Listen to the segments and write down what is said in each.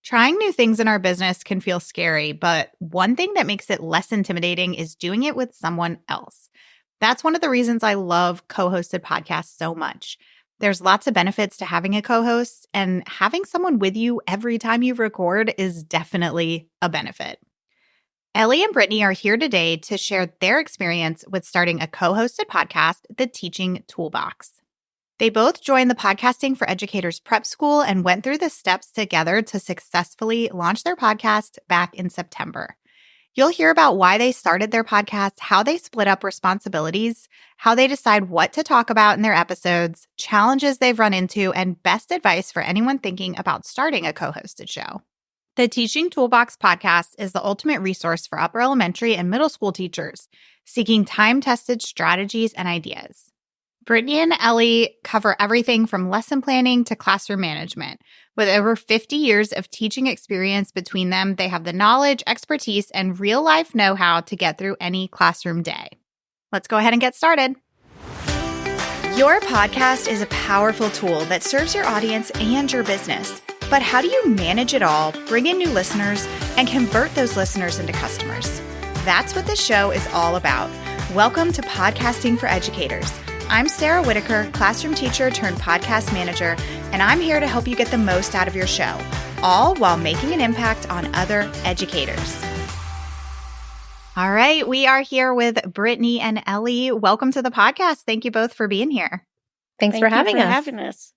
Trying new things in our business can feel scary, but one thing that makes it less intimidating is doing it with someone else. That's one of the reasons I love co-hosted podcasts so much. There's lots of benefits to having a co-host, and having someone with you every time you record is definitely a benefit. Ellie and Brittany are here today to share their experience with starting a co-hosted podcast, the Teaching Toolbox. They both joined the Podcasting for Educators prep school and went through the steps together to successfully launch their podcast back in September. You'll hear about why they started their podcast, how they split up responsibilities, how they decide what to talk about in their episodes, challenges they've run into, and best advice for anyone thinking about starting a co-hosted show. The Teaching Toolbox podcast is the ultimate resource for upper elementary and middle school teachers seeking time-tested strategies and ideas. Brittany and Ellie cover everything from lesson planning to classroom management. With over 50 years of teaching experience between them, they have the knowledge, expertise, and real-life know-how to get through any classroom day. Let's go ahead and get started. Your podcast is a powerful tool that serves your audience and your business. But how do you manage it all, bring in new listeners, and convert those listeners into customers? That's what this show is all about. Welcome to Podcasting for Educators. I'm Sarah Whitaker, classroom teacher turned podcast manager, and I'm here to help you get the most out of your show, all while making an impact on other educators. All right, we are here with Brittany and Ellie. Welcome to the podcast. Thank you both for being here. Thanks for having us.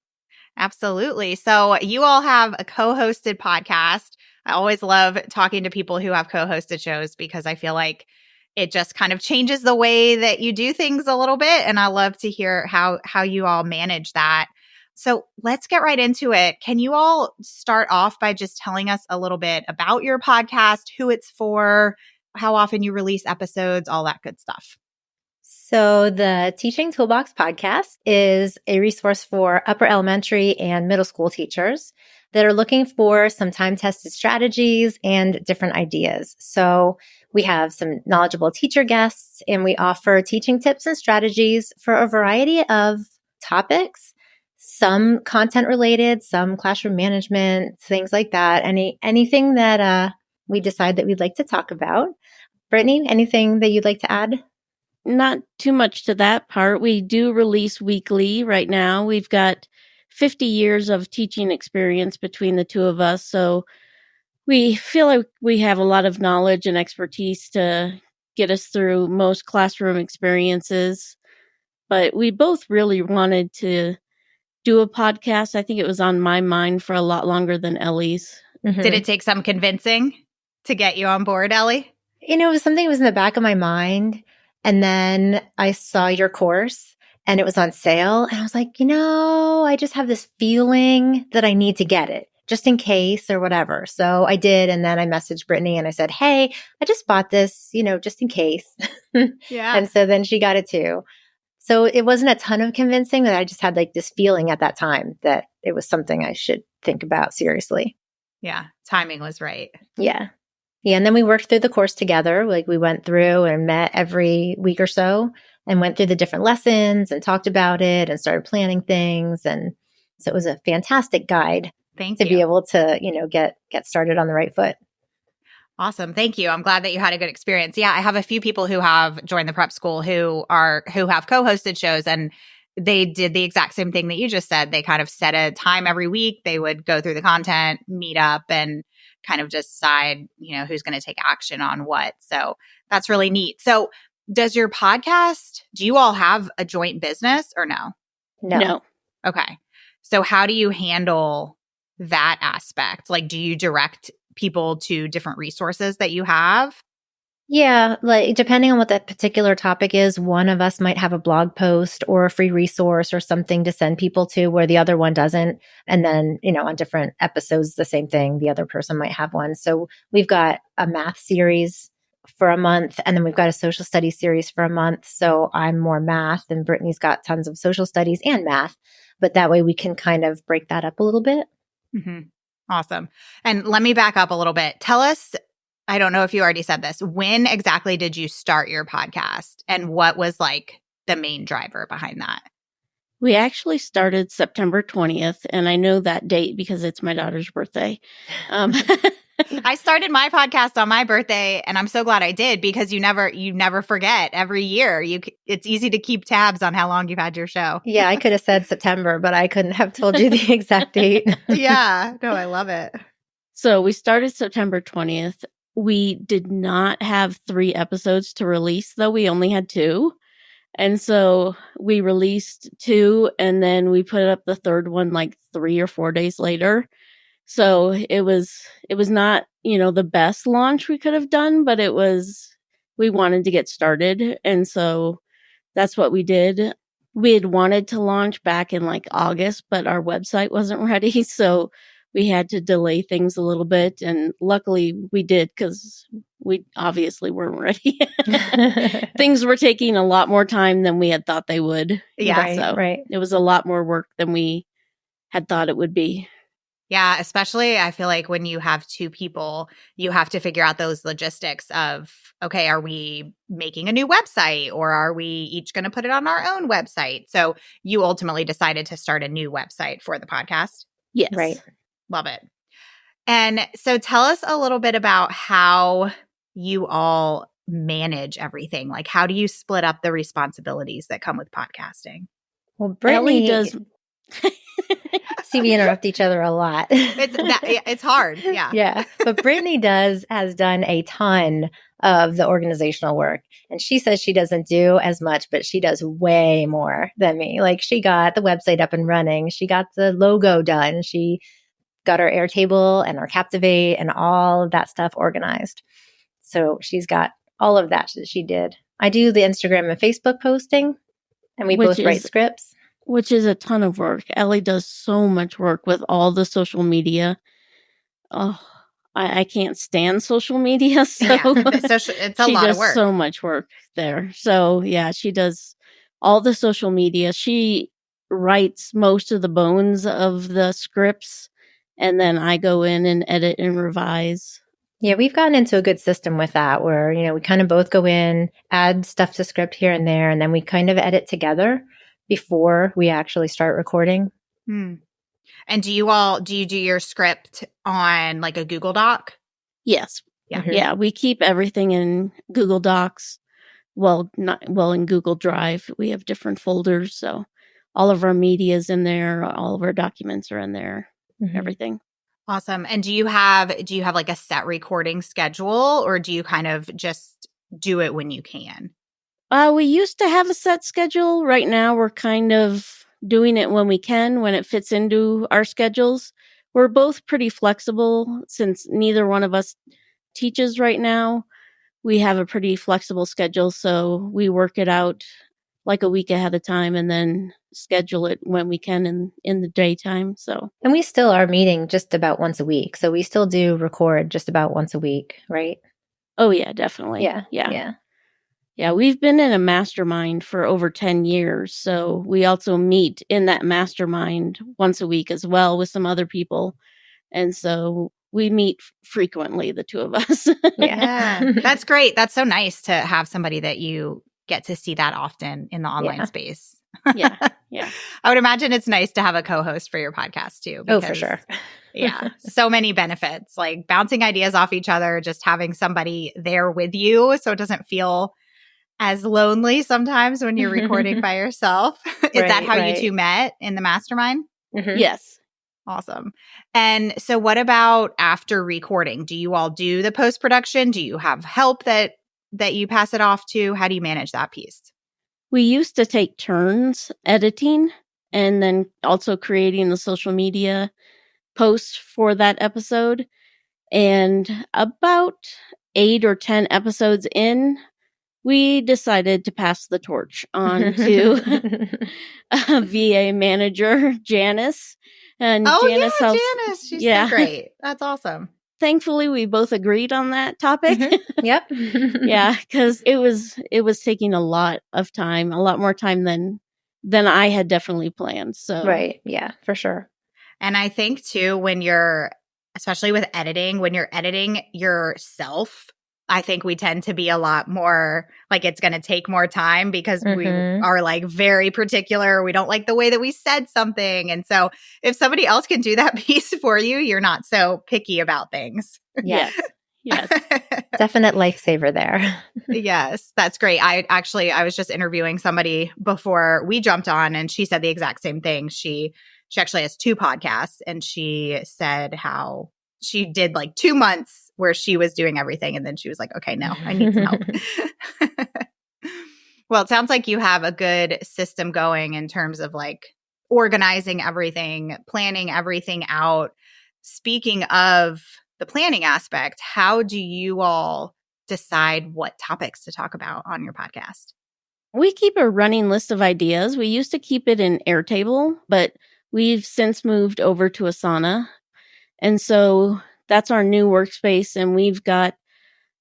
Absolutely. So you all have a co-hosted podcast. I always love talking to people who have co-hosted shows because I feel like it just kind of changes the way that you do things a little bit. And I love to hear how you all manage that. So let's get right into it. Can you all start off by just telling us a little bit about your podcast, who it's for, how often you release episodes, all that good stuff? So the Teaching Toolbox podcast is a resource for upper elementary and middle school teachers that are looking for some time-tested strategies and different ideas. So we have some knowledgeable teacher guests, and we offer teaching tips and strategies for a variety of topics, some content related, some classroom management, things like that. Anything that we decide that we'd like to talk about. Brittany, anything that you'd like to add? Not too much to that part. We do release weekly right now. We've got 50 years of teaching experience between the two of us, so we feel like we have a lot of knowledge and expertise to get us through most classroom experiences. But we both really wanted to do a podcast. I think it was on my mind for a lot longer than Ellie's. Mm-hmm. Did it take some convincing to get you on board, Ellie? It was something that was in the back of my mind. And then I saw your course and it was on sale. And I was like, I just have this feeling that I need to get it just in case or whatever. So I did. And then I messaged Brittany and I said, hey, I just bought this, just in case. Yeah. And so then she got it too. So it wasn't a ton of convincing, but I just had like this feeling at that time that it was something I should think about seriously. Yeah. Timing was right. Yeah. Yeah. And then we worked through the course together. Like we went through and met every week or so and went through the different lessons and talked about it and started planning things. And so it was a fantastic guide to be able to, get started on the right foot. Awesome. Thank you. I'm glad that you had a good experience. Yeah. I have a few people who have joined the prep school who have co-hosted shows, and they did the exact same thing that you just said. They kind of set a time every week. They would go through the content, meet up, and kind of decide, who's going to take action on what. So that's really neat. So do you all have a joint business or no? No. Okay. So how do you handle that aspect? Like, do you direct people to different resources that you have? Yeah, like depending on what that particular topic is, one of us might have a blog post or a free resource or something to send people to where the other one doesn't. And then, on different episodes, the same thing, the other person might have one. So we've got a math series for a month, and then we've got a social studies series for a month. So I'm more math and Brittany's got tons of social studies and math, but that way we can kind of break that up a little bit. Mm-hmm. Awesome. And let me back up a little bit. Tell us, I don't know if you already said this, when exactly did you start your podcast and what was like the main driver behind that? We actually started September 20th, and I know that date because it's my daughter's birthday. I started my podcast on my birthday, and I'm so glad I did because you never forget. Every year, it's easy to keep tabs on how long you've had your show. Yeah, I could have said September, but I couldn't have told you the exact date. Yeah, no, I love it. So we started September 20th. We did not have 3 episodes to release, though. We only had 2. And so we released 2, and then we put up the third one like 3 or 4 days later. So it was not, the best launch we could have done, but we wanted to get started. And so that's what we did. We had wanted to launch back in like August, but our website wasn't ready. So we had to delay things a little bit. And luckily we did because we obviously weren't ready. Things were taking a lot more time than we had thought they would. Yeah. Right. It was a lot more work than we had thought it would be. Yeah, especially I feel like when you have 2 people, you have to figure out those logistics of, okay, are we making a new website or are we each going to put it on our own website? So you ultimately decided to start a new website for the podcast. Yes. Right. Love it. And so tell us a little bit about how you all manage everything. Like, how do you split up the responsibilities that come with podcasting? Well, Brittany Ellie does. See, we interrupt each other a lot. It's hard. Yeah. Yeah. But Brittany has done a ton of the organizational work. And she says she doesn't do as much, but she does way more than me. Like, she got the website up and running. She got the logo done. She got our Airtable and our Captivate and all of that stuff organized. So she's got all of that she did. I do the Instagram and Facebook posting, and we both write scripts. Which is a ton of work. Ellie does so much work with all the social media. Oh, I can't stand social media. So yeah. It's a lot of work. She does so much work there. So yeah, she does all the social media. She writes most of the bones of the scripts, and then I go in and edit and revise. Yeah, we've gotten into a good system with that where, we kind of both go in, add stuff to script here and there, and then we kind of edit together before we actually start recording. And do you do your script on like a Google Doc? Yes. Yeah. Mm-hmm. Yeah. We keep everything in Google Docs. In Google Drive. We have different folders. So all of our media is in there. All of our documents are in there. Mm-hmm. Everything. Awesome. And do you have like a set recording schedule, or do you kind of just do it when you can? We used to have a set schedule. Right now, we're kind of doing it when we can, when it fits into our schedules. We're both pretty flexible since neither one of us teaches right now. We have a pretty flexible schedule, so we work it out like a week ahead of time and then schedule it when we can in the daytime. So, and we still are meeting just about once a week. So we still do record just about once a week, right? Oh yeah, definitely. Yeah, we've been in a mastermind for over 10 years. So we also meet in that mastermind once a week as well with some other people. And so we meet frequently, the 2 of us. Yeah, that's great. That's so nice to have somebody that you get to see that often in the online space. Yeah. I would imagine it's nice to have a co-host for your podcast too. Because, for sure. Yeah. So many benefits, like bouncing ideas off each other, just having somebody there with you so it doesn't feel as lonely sometimes when you're recording by yourself. Is that how you 2 met in the mastermind? Mm-hmm. Yes. Awesome. And so what about after recording? Do you all do the post-production? Do you have help that you pass it off to? How do you manage that piece? We used to take turns editing and then also creating the social media posts for that episode. And about 8 or 10 episodes in, we decided to pass the torch on to a VA manager, Janice. And Janice helps. Janice. She's so great. That's awesome. Thankfully, we both agreed on that topic. Mm-hmm. Yep. Yeah, because it was taking a lot of time, a lot more time than I had definitely planned. So right. Yeah, for sure. And I think too, especially with editing, when you're editing yourself, I think we tend to be a lot more like it's going to take more time because we are like very particular. We don't like the way that we said something. And so if somebody else can do that piece for you, you're not so picky about things. Yes. Yes. Definite lifesaver there. Yes, that's great. I was just interviewing somebody before we jumped on and she said the exact same thing. She actually has 2 podcasts and she said how she did like 2 months where she was doing everything and then she was like, okay, no, I need some help. Well, it sounds like you have a good system going in terms of like organizing everything, planning everything out. Speaking of the planning aspect, how do you all decide what topics to talk about on your podcast? We keep a running list of ideas. We used to keep it in Airtable, but we've since moved over to Asana. And so that's our new workspace. And we've got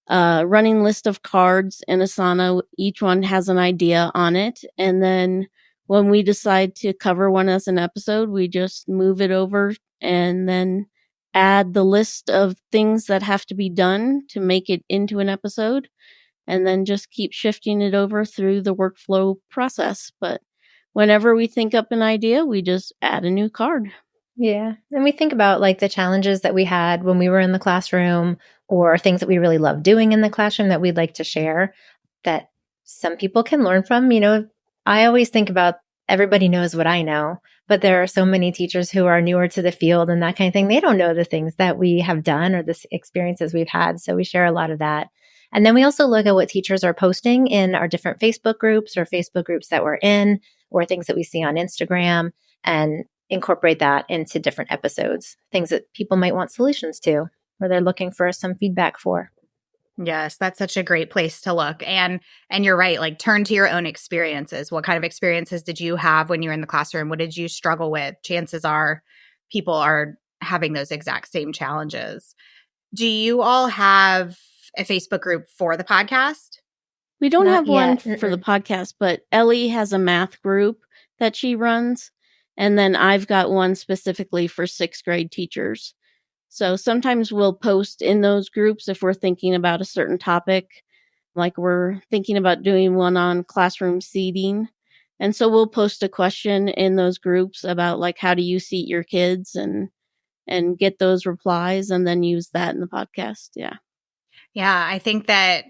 a running list of cards in Asana. Each one has an idea on it. And then when we decide to cover one as an episode, we just move it over and then add the list of things that have to be done to make it into an episode. And then just keep shifting it over through the workflow process. But whenever we think up an idea, we just add a new card. Yeah. And we think about like the challenges that we had when we were in the classroom or things that we really love doing in the classroom that we'd like to share that some people can learn from. You know, I always think about everybody knows what I know, but there are so many teachers who are newer to the field and that kind of thing. They don't know the things that we have done or the experiences we've had. So we share a lot of that. And then we also look at what teachers are posting in our different Facebook groups or Facebook groups that we're in or things that we see on Instagram and incorporate that into different episodes, things that people might want solutions to or they're looking for some feedback for. Yes, that's such a great place to look. And you're right, like turn to your own experiences. What kind of experiences did you have when you were in the classroom? What did you struggle with? Chances are people are having those exact same challenges. Do you all have a Facebook group for the podcast? We don't Not have one yet. for the podcast, but Ellie has a math group that she runs. And then I've got one specifically for 6th grade teachers. So sometimes we'll post in those groups if we're thinking about a certain topic, like we're thinking about doing one on classroom seating. And so we'll post a question in those groups about like, how do you seat your kids and get those replies and then use that in the podcast. Yeah. Yeah, I think that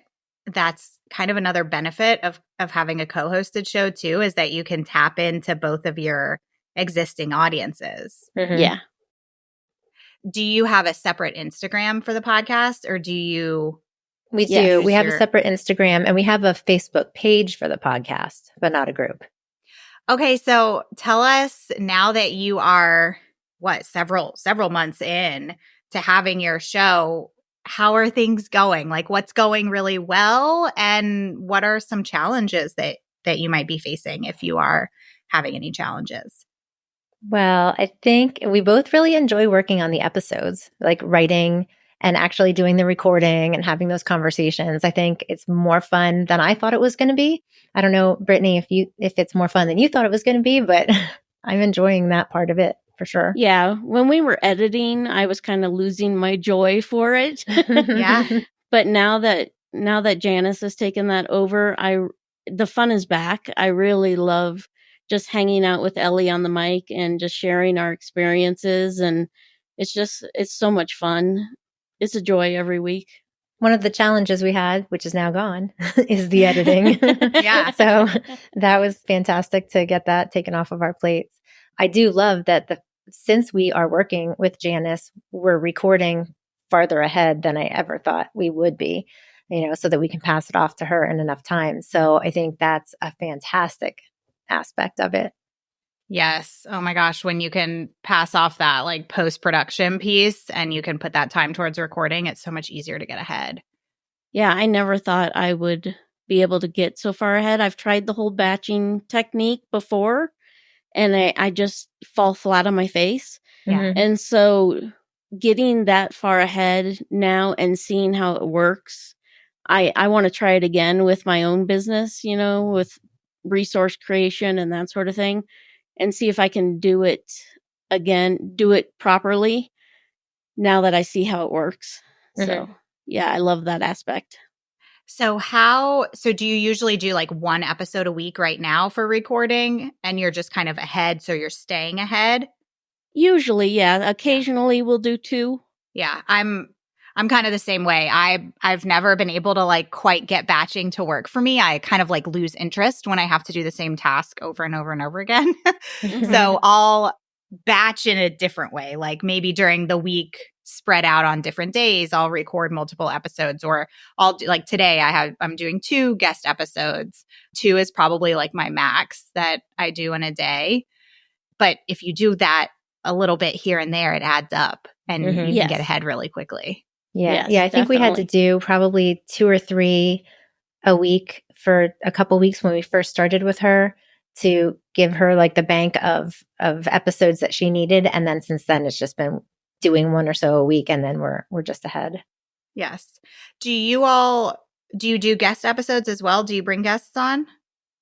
that's kind of another benefit of having a co-hosted show too, is that you can tap into both of your existing audiences. Yeah. Do you have a separate Instagram for the podcast or do you? We do. We have a separate Instagram and we have a Facebook page for the podcast, but not a group. Okay. So tell us now that you are several months in to having your show, how are things going? Like what's going really well and what are some challenges that you might be facing if you are having any challenges? Well, I think we both really enjoy working on the episodes, like writing and actually doing the recording and having those conversations. I think it's more fun than I thought it was going to be. I don't know, Brittany, if it's more fun than you thought it was going to be, but I'm enjoying that part of it for sure. Yeah. When we were editing, I was kind of losing my joy for it. Yeah. But now that Janice has taken that over, the fun is back. I really love just hanging out with Ellie on the mic and just sharing our experiences. And it's so much fun. It's a joy every week. One of the challenges we had, which is now gone, is the editing. Yeah. So that was fantastic to get that taken off of our plates. I do love that since we are working with Janice, we're recording farther ahead than I ever thought we would be, so that we can pass it off to her in enough time. So I think that's a fantastic aspect of it. Yes. Oh my gosh. When you can pass off that like post-production piece and you can put that time towards recording, it's so much easier to get ahead. Yeah. I never thought I would be able to get so far ahead. I've tried the whole batching technique before and I just fall flat on my face. Yeah. And so getting that far ahead now and seeing how it works, I want to try it again with my own business, with resource creation and that sort of thing, and see if I can do it again, do it properly now that I see how it works. So yeah, I love that aspect. So do you usually do like one episode a week right now for recording and you're just kind of ahead, so you're staying ahead? Usually, yeah. Occasionally we'll do 2. Yeah, I'm kind of the same way. I've never been able to like quite get batching to work for me. I kind of like lose interest when I have to do the same task over and over and over again. So I'll batch in a different way. Like maybe during the week, spread out on different days, I'll record multiple episodes, or I'll do like today I'm doing 2 guest episodes. 2 is probably like my max that I do in a day. But if you do that a little bit here and there, it adds up and you can Yes. get ahead really quickly. Yeah. Yes, Yeah. I think we had to do probably 2 or 3 a week for a couple weeks when we first started with her, to give her like the bank of episodes that she needed. And then since then it's just been doing 1 or so a week, and then we're just ahead. Yes. Do you do guest episodes as well? Do you bring guests on?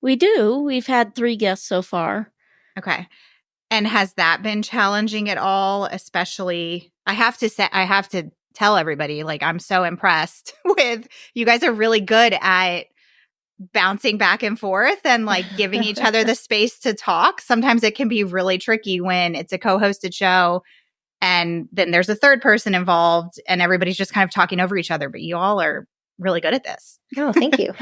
We do. We've had 3 guests so far. Okay. And has that been challenging at all? Especially, I have to tell everybody, like, I'm so impressed with you guys are really good at bouncing back and forth and like giving each other the space to talk. Sometimes it can be really tricky when it's a co-hosted show and then there's a third person involved and everybody's just kind of talking over each other, but you all are really good at this. Oh, thank you.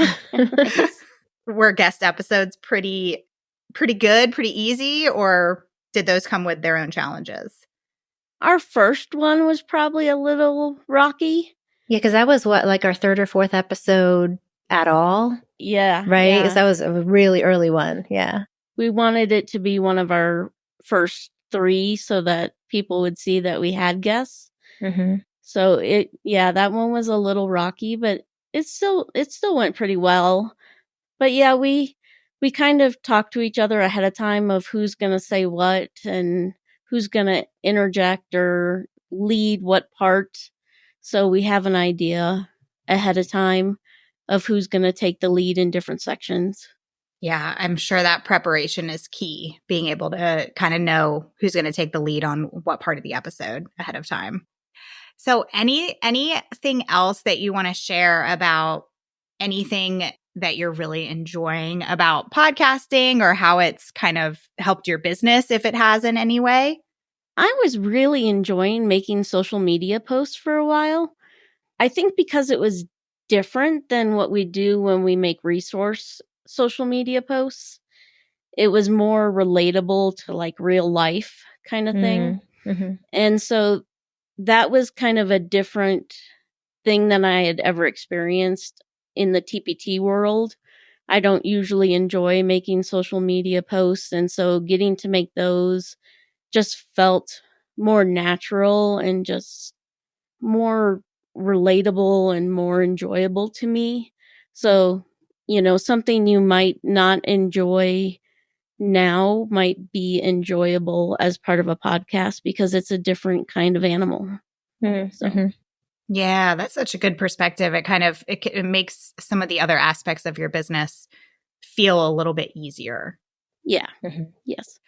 Were guest episodes pretty good, pretty easy, or did those come with their own challenges? Our first one was probably a little rocky. Yeah, because that was like our 3rd or 4th episode at all. Yeah. Right? Because that was a really early one. Yeah. We wanted it to be one of our first 3 so that people would see that we had guests. Mm-hmm. So that one was a little rocky, but it still went pretty well. But yeah, we kind of talked to each other ahead of time of who's going to say what and who's going to interject or lead what part. So we have an idea ahead of time of who's going to take the lead in different sections. Yeah, I'm sure that preparation is key, being able to kind of know who's going to take the lead on what part of the episode ahead of time. So anything else that you want to share about anything that you're really enjoying about podcasting, or how it's kind of helped your business, if it has in any way? I was really enjoying making social media posts for a while. I think because it was different than what we do when we make resource social media posts. It was more relatable to like real life kind of thing. Mm-hmm. And so that was kind of a different thing than I had ever experienced in the TPT world. I don't usually enjoy making social media posts. And so getting to make those just felt more natural and just more relatable and more enjoyable to me. So, something you might not enjoy now might be enjoyable as part of a podcast because it's a different kind of animal. Mm-hmm. So. Yeah, that's such a good perspective. It makes some of the other aspects of your business feel a little bit easier. Yeah. Mm-hmm. Yes.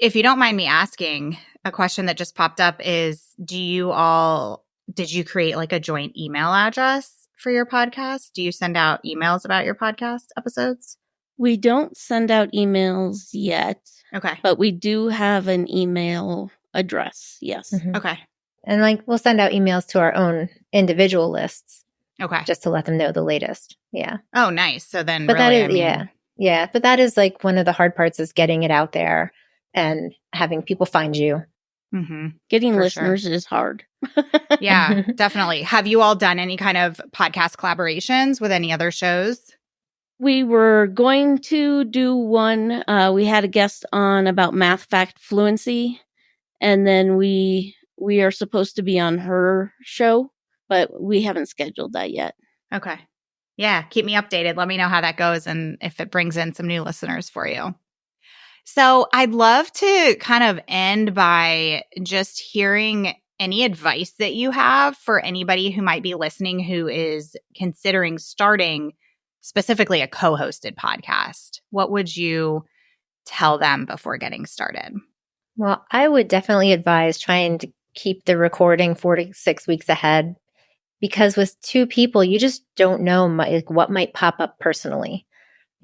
If you don't mind me asking, a question that just popped up is, did you create like a joint email address for your podcast? Do you send out emails about your podcast episodes? We don't send out emails yet. Okay. But we do have an email address. Yes. Mm-hmm. Okay. And like we'll send out emails to our own individual lists. Okay. Just to let them know the latest. Yeah. Oh, nice. So then, but really, that is, yeah. But that is like one of the hard parts, is getting it out there and having people find you. Mm-hmm. Getting listeners is hard. Yeah, definitely. Have you all done any kind of podcast collaborations with any other shows? We were going to do one. We had a guest on about math fact fluency, and then we are supposed to be on her show, but we haven't scheduled that yet. Okay. Yeah, keep me updated. Let me know how that goes and if it brings in some new listeners for you. So I'd love to kind of end by just hearing any advice that you have for anybody who might be listening who is considering starting specifically a co-hosted podcast. What would you tell them before getting started? Well, I would definitely advise trying to keep the recording 4 to 6 weeks ahead, because with two people, you just don't know what might pop up personally.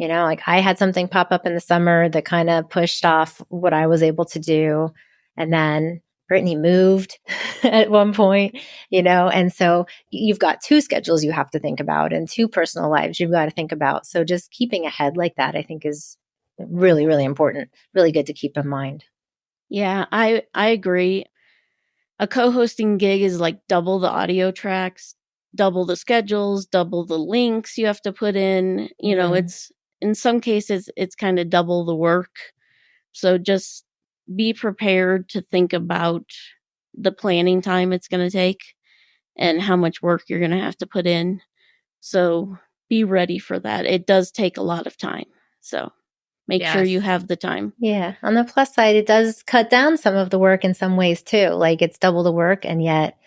Like I had something pop up in the summer that kind of pushed off what I was able to do. And then Brittany moved at one point, and so you've got two schedules you have to think about and two personal lives you've got to think about. So just keeping ahead like that, I think is really, really important, really good to keep in mind. Yeah, I agree. A co-hosting gig is like double the audio tracks, double the schedules, double the links you have to put in. It's in some cases, it's kind of double the work. So just be prepared to think about the planning time it's going to take and how much work you're going to have to put in. So be ready for that. It does take a lot of time. So make sure you have the time. Yeah. On the plus side, it does cut down some of the work in some ways too. Like it's double the work, and yet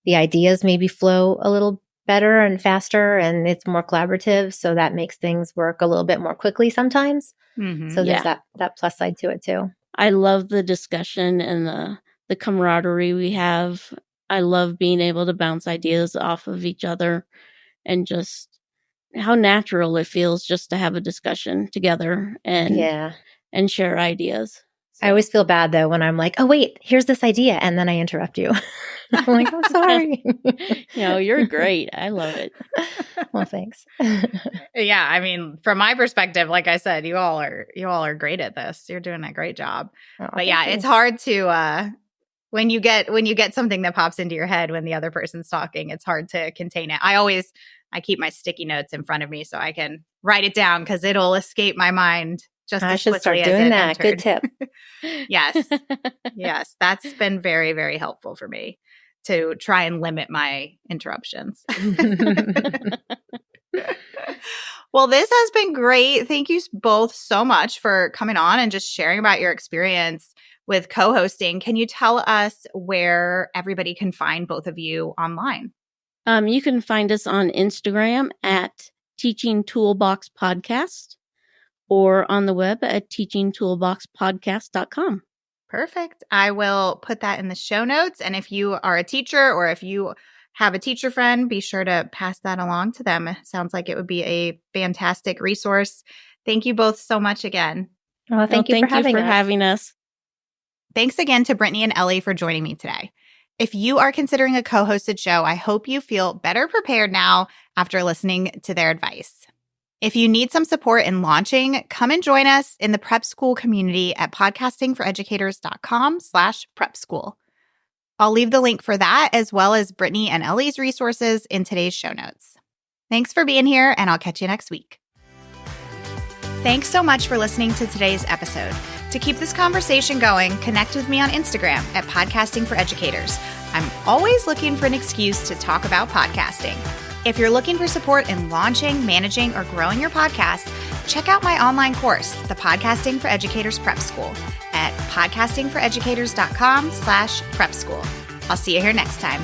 the ideas maybe flow a little better and faster, and it's more collaborative. So that makes things work a little bit more quickly sometimes. So there's that plus side to it too. I love the discussion and the camaraderie we have. I love being able to bounce ideas off of each other and just how natural it feels just to have a discussion together and share ideas. So. I always feel bad though when I'm like, oh wait, here's this idea, and then I interrupt you. I'm like, I'm sorry. You're great. I love it. Well, thanks. Yeah, I mean, from my perspective, like I said, you all are great at this. You're doing a great job. But yeah, it's hard to when you get something that pops into your head when the other person's talking, it's hard to contain it. I keep my sticky notes in front of me so I can write it down because it'll escape my mind just as quickly as it entered. I should start doing that. Good tip. Yes. That's been very, very helpful for me to try and limit my interruptions. Well, this has been great. Thank you both so much for coming on and just sharing about your experience with co-hosting. Can you tell us where everybody can find both of you online? You can find us on Instagram at Teaching Toolbox Podcast or on the web at teachingtoolboxpodcast.com. Perfect. I will put that in the show notes. And if you are a teacher or if you have a teacher friend, be sure to pass that along to them. It sounds like it would be a fantastic resource. Thank you both so much again. Well, thank you for having us. Thanks again to Brittany and Ellie for joining me today. If you are considering a co-hosted show, I hope you feel better prepared now after listening to their advice. If you need some support in launching, come and join us in the prep school community at podcastingforeducators.com/prep school. I'll leave the link for that as well as Brittany and Ellie's resources in today's show notes. Thanks for being here, and I'll catch you next week. Thanks so much for listening to today's episode. To keep this conversation going, connect with me on Instagram at Podcasting for Educators. I'm always looking for an excuse to talk about podcasting. If you're looking for support in launching, managing, or growing your podcast, check out my online course, the Podcasting for Educators Prep School, at podcastingforeducators.com/prep school. I'll see you here next time.